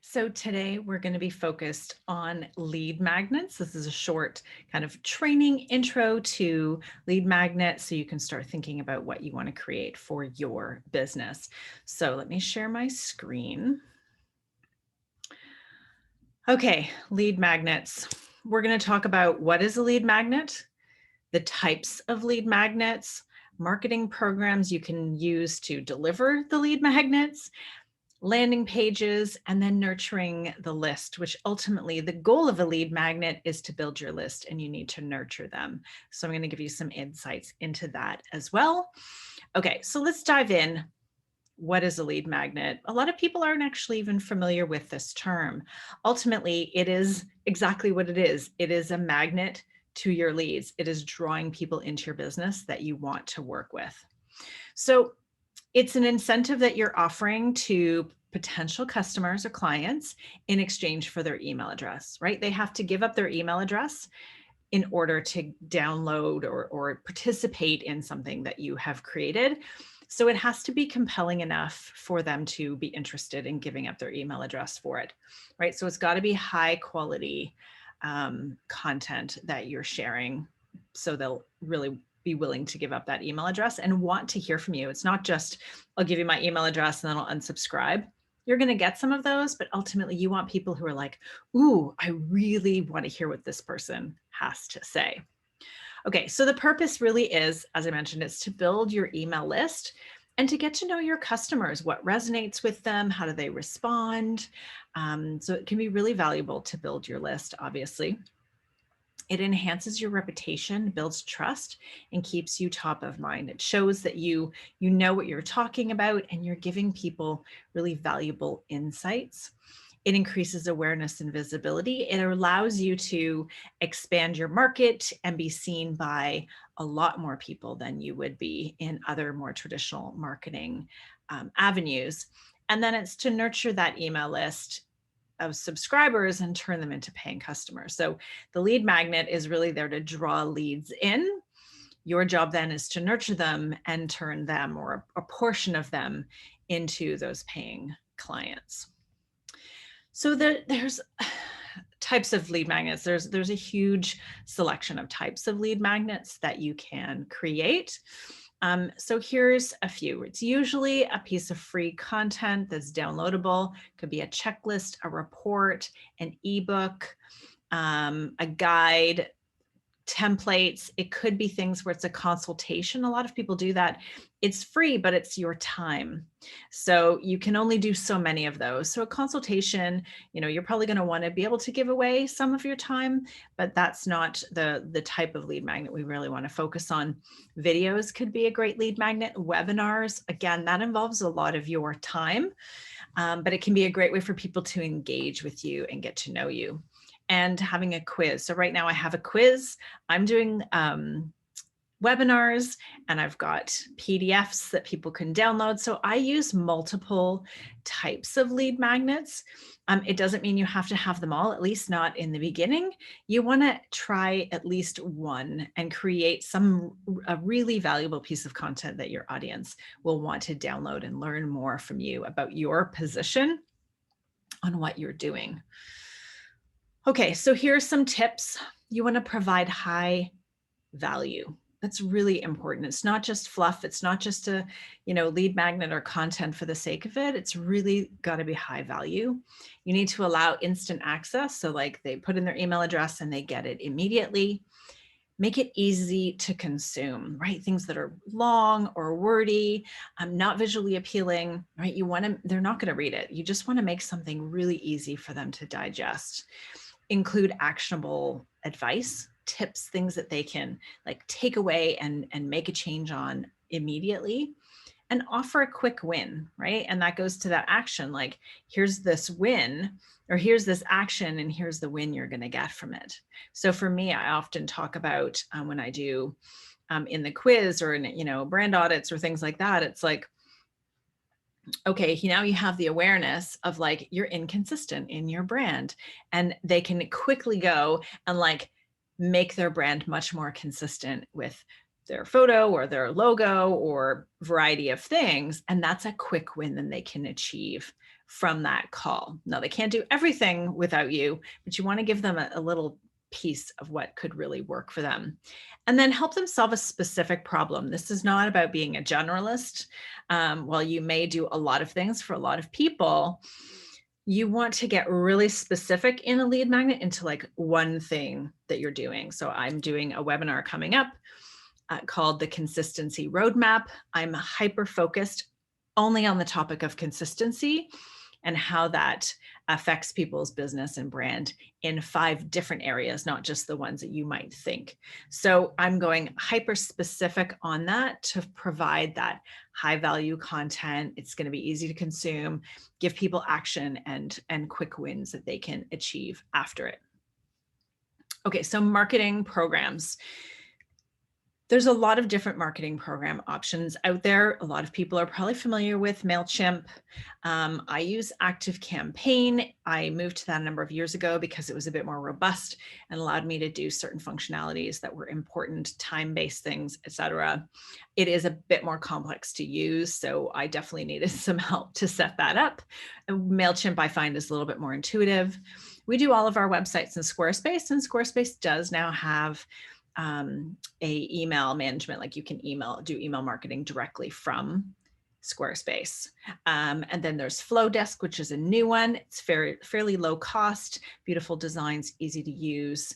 So today we're going to be focused on lead magnets. This is a short kind of training intro to lead magnets so you can start thinking about what you want to create for your business. So let me share my screen. Okay, lead magnets. We're going to talk about what is a lead magnet, the types of lead magnets, marketing programs you can use to deliver the lead magnets, landing pages, and then nurturing the list, which ultimately the goal of a lead magnet is to build your list and you need to nurture them. So I'm going to give you some insights into that as well. Okay, so let's dive in. What is a lead magnet? A lot of people aren't actually even familiar with this term. Ultimately, it is exactly what it is. It is a magnet to your leads. It is drawing people into your business that you want to work with. So it's an incentive that you're offering to potential customers or clients in exchange for their email address, right? They have to give up their email address in order to download or participate in something that you have created. So it has to be compelling enough for them to be interested in giving up their email address for it, right? So it's got to be high quality content that you're sharing so they'll really be willing to give up that email address and want to hear from you. It's not just, I'll give you my email address and then I'll unsubscribe. You're going to get some of those, but ultimately you want people who are like, ooh, I really want to hear what this person has to say. Okay, so the purpose really is, as I mentioned, it's to build your email list and to get to know your customers, what resonates with them, how do they respond. So it can be really valuable to build your list, obviously. It enhances your reputation, builds trust, and keeps you top of mind. It shows that you know what you're talking about and you're giving people really valuable insights. It increases awareness and visibility. It allows you to expand your market and be seen by a lot more people than you would be in other more traditional marketing avenues. And then it's to nurture that email list of subscribers and turn them into paying customers. So the lead magnet is really there to draw leads in. Your job then is to nurture them and turn them or a portion of them into those paying clients. So there's types of lead magnets. There's a huge selection of types of lead magnets that you can create. So here's a few. It's usually a piece of free content that's downloadable. Could be a checklist, a report, an ebook, a guide, templates. It could be things where it's a consultation. A lot of people do that. It's free, but it's your time. So you can only do so many of those. So a consultation, you're probably going to want to be able to give away some of your time, but that's not the type of lead magnet we really want to focus on. Videos could be a great lead magnet. Webinars, again, that involves a lot of your time, but it can be a great way for people to engage with you and get to know you. And having a quiz. So right now I have a quiz. I'm doing webinars and I've got PDFs that people can download. So I use multiple types of lead magnets. It doesn't mean you have to have them all, at least not in the beginning. You want to try at least one and create a really valuable piece of content that your audience will want to download and learn more from you about your position on what you're doing. Okay, so here's some tips. You want to provide high value. That's really important. It's not just fluff. It's not just a, lead magnet or content for the sake of it. It's really got to be high value. You need to allow instant access. So like they put in their email address and they get it immediately. Make it easy to consume, right? Things that are long or wordy, not visually appealing, right? They're not going to read it. You just want to make something really easy for them to digest. Include actionable advice, tips, things that they can like take away and make a change on immediately, and offer a quick win, right? And that goes to that action, like here's this win or here's this action and here's the win you're going to get from it. So for me, I often talk about when I do in the quiz or in, brand audits or things like that, it's like, okay, now you have the awareness of like you're inconsistent in your brand, and they can quickly go and like make their brand much more consistent with their photo or their logo or variety of things. And that's a quick win that they can achieve from that call. Now, they can't do everything without you, but you want to give them a little piece of what could really work for them. And then help them solve a specific problem. This is not about being a generalist. While you may do a lot of things for a lot of people, you want to get really specific in a lead magnet into like one thing that you're doing. So I'm doing a webinar coming up called the Consistency Roadmap. I'm hyper focused only on the topic of consistency and how that affects people's business and brand in 5 different areas, not just the ones that you might think. So I'm going hyper specific on that to provide that high value content. It's going to be easy to consume, give people action and quick wins that they can achieve after it. Okay, so marketing programs. There's a lot of different marketing program options out there. A lot of people are probably familiar with MailChimp. I use ActiveCampaign. I moved to that a number of years ago because it was a bit more robust and allowed me to do certain functionalities that were important, time-based things, etc. It is a bit more complex to use, so I definitely needed some help to set that up. MailChimp, I find, is a little bit more intuitive. We do all of our websites in Squarespace, and Squarespace does now have a email management, like you can do email marketing directly from Squarespace. And then there's Flowdesk, which is a new one. It's fairly low cost, beautiful designs, easy to use.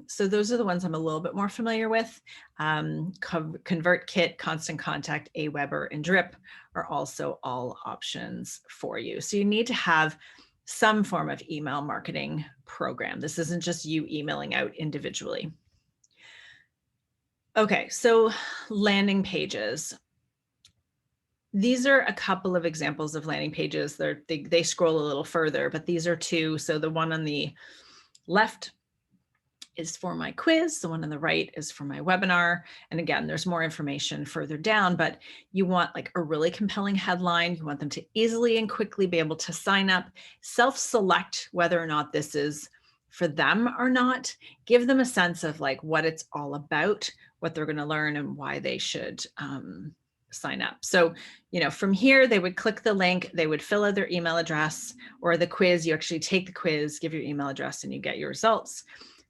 So those are the ones I'm a little bit more familiar with. ConvertKit, Constant Contact, Aweber, and Drip are also all options for you. So you need to have some form of email marketing program. This isn't just you emailing out individually. Okay, so landing pages. These are a couple of examples of landing pages. They scroll a little further, but these are 2. So the one on the left is for my quiz. The one on the right is for my webinar. And again, there's more information further down, but you want like a really compelling headline. You want them to easily and quickly be able to sign up, self-select whether or not this is for them or not, give them a sense of like what it's all about, what they're going to learn, and why they should sign up. So, from here, they would click the link, they would fill out their email address, or the quiz, you actually take the quiz, give your email address, and you get your results.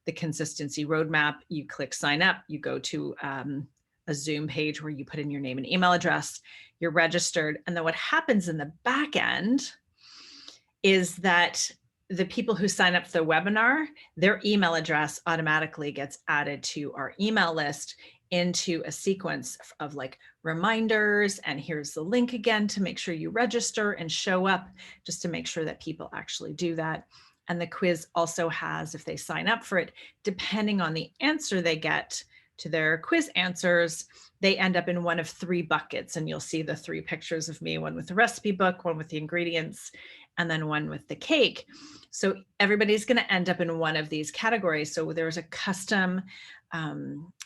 The consistency roadmap, you click sign up, you go to a Zoom page where you put in your name and email address, you're registered. And then what happens in the back end is that the people who sign up for the webinar, their email address automatically gets added to our email list into a sequence of like reminders. And here's the link again to make sure you register and show up, just to make sure that people actually do that. And the quiz also has, if they sign up for it, depending on the answer they get to their quiz answers, they end up in one of 3 buckets. And you'll see the 3 pictures of me, one with the recipe book, one with the ingredients, and then one with the cake. So everybody's going to end up in one of these categories. So there's a custom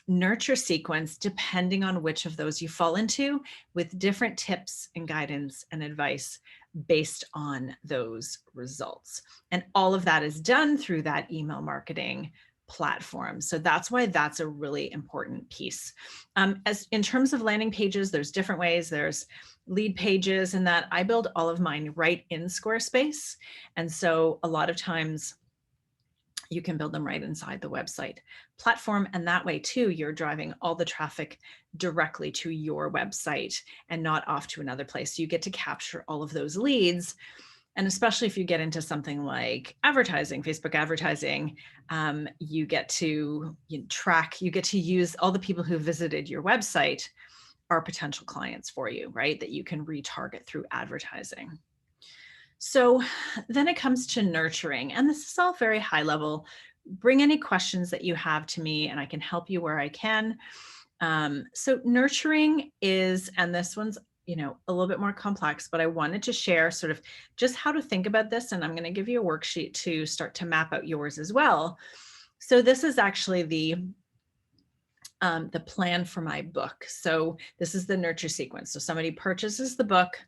nurture sequence depending on which of those you fall into, with different tips and guidance and advice based on those results. And all of that is done through that email marketing platform. So that's why that's a really important piece. As in terms of landing pages, there's different ways. There's lead pages, and that I build all of mine right in Squarespace. And so a lot of times you can build them right inside the website platform. And that way too, you're driving all the traffic directly to your website and not off to another place. So you get to capture all of those leads. And especially if you get into something like advertising, Facebook advertising, you get to track, you get to use all the people who visited your website are potential clients for you, right? That you can retarget through advertising. So then it comes to nurturing, and this is all very high level. Bring any questions that you have to me and I can help you where I can. So nurturing is, and this one's a little bit more complex, but I wanted to share sort of just how to think about this. And I'm going to give you a worksheet to start to map out yours as well. So this is actually the plan for my book. So this is the nurture sequence. So somebody purchases the book,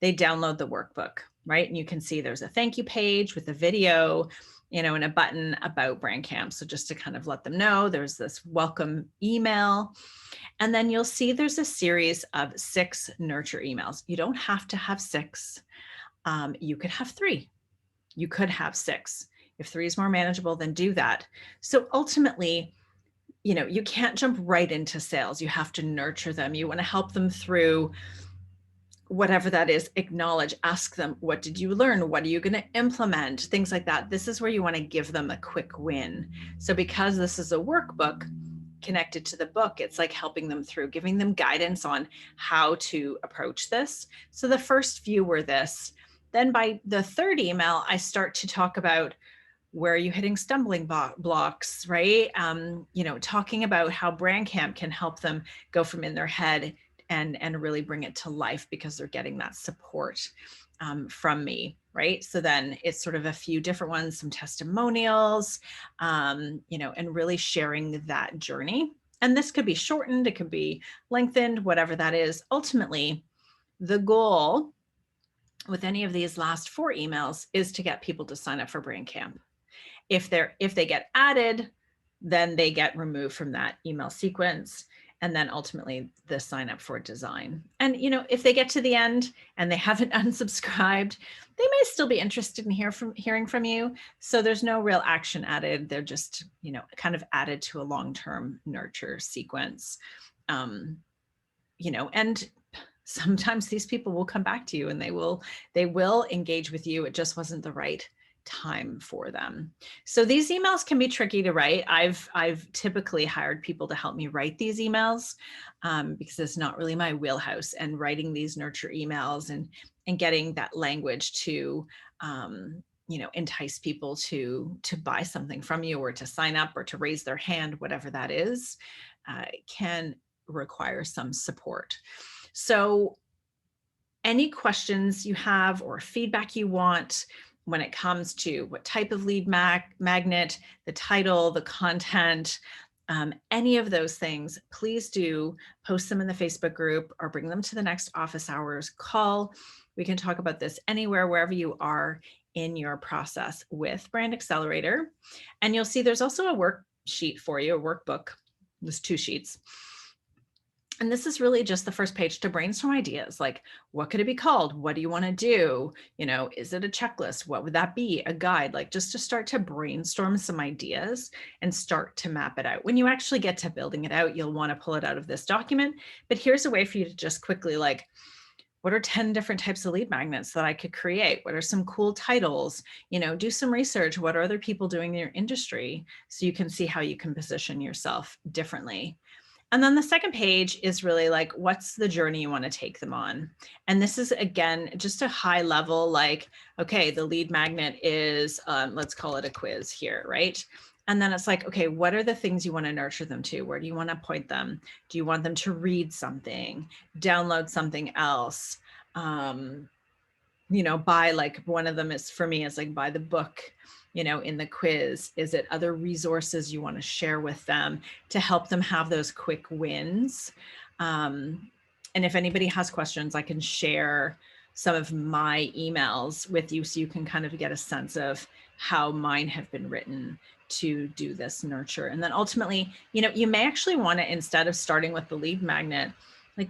they download the workbook, right? And you can see there's a thank you page with a video. and a button about brand camp. So just to kind of let them know there's this welcome email. And then you'll see there's a series of 6 nurture emails. You don't have to have 6. You could have 3. You could have 6. If 3 is more manageable, then do that. So ultimately, you can't jump right into sales. You have to nurture them. You want to help them through whatever that is, acknowledge, ask them, what did you learn? What are you going to implement? Things like that. This is where you want to give them a quick win. So because this is a workbook connected to the book, it's like helping them through, giving them guidance on how to approach this. So the first few were this. Then by the 3rd email, I start to talk about where are you hitting stumbling blocks, right? Talking about how brand camp can help them go from in their head and really bring it to life because they're getting that support from me, right? So then it's sort of a few different ones, some testimonials, and really sharing that journey. And this could be shortened, it could be lengthened, whatever that is. Ultimately, the goal with any of these last 4 emails is to get people to sign up for brand camp. If they get added, then they get removed from that email sequence, and then ultimately the sign up for design. And if they get to the end and they haven't unsubscribed, they may still be interested in hearing from you. So there's no real action added. They're just kind of added to a long-term nurture sequence. And sometimes these people will come back to you and they will engage with you. It just wasn't the right time for them. So these emails can be tricky to write. I've typically hired people to help me write these emails because it's not really my wheelhouse, and writing these nurture emails and getting that language to entice people to buy something from you or to sign up or to raise their hand, whatever that is, can require some support. So any questions you have or feedback you want when it comes to what type of lead magnet, the title, the content, any of those things, please do post them in the Facebook group or bring them to the next office hours call. We can talk about this anywhere, wherever you are in your process with Brand Accelerator. And you'll see there's also a worksheet for you, a workbook. There's 2 sheets. And this is really just the first page to brainstorm ideas, like what could it be called? What do you want to do? Is it a checklist? What would that be? A guide? Like just to start to brainstorm some ideas and start to map it out. When you actually get to building it out, you'll want to pull it out of this document. But here's a way for you to just quickly what are 10 different types of lead magnets that I could create? What are some cool titles? Do some research. What are other people doing in your industry? So you can see how you can position yourself differently. And then the second page is really what's the journey you want to take them on? And this is, again, just a high level, okay, the lead magnet is, let's call it a quiz here, right? And then it's okay, what are the things you want to nurture them to? Where do you want to point them? Do you want them to read something, download something else? Buy, one of them is, for me, is buy the book, in the quiz. Is it other resources you want to share with them to help them have those quick wins? And if anybody has questions, I can share some of my emails with you so you can kind of get a sense of how mine have been written to do this nurture. And then ultimately, you may actually want to, instead of starting with the lead magnet,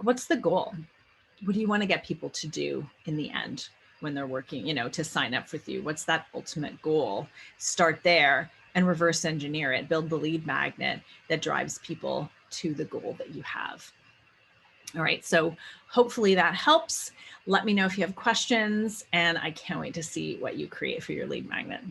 what's the goal? What do you want to get people to do in the end when they're working, to sign up with you? What's that ultimate goal? Start there and reverse engineer it. Build the lead magnet that drives people to the goal that you have. All right, so hopefully that helps. Let me know if you have questions, and I can't wait to see what you create for your lead magnet.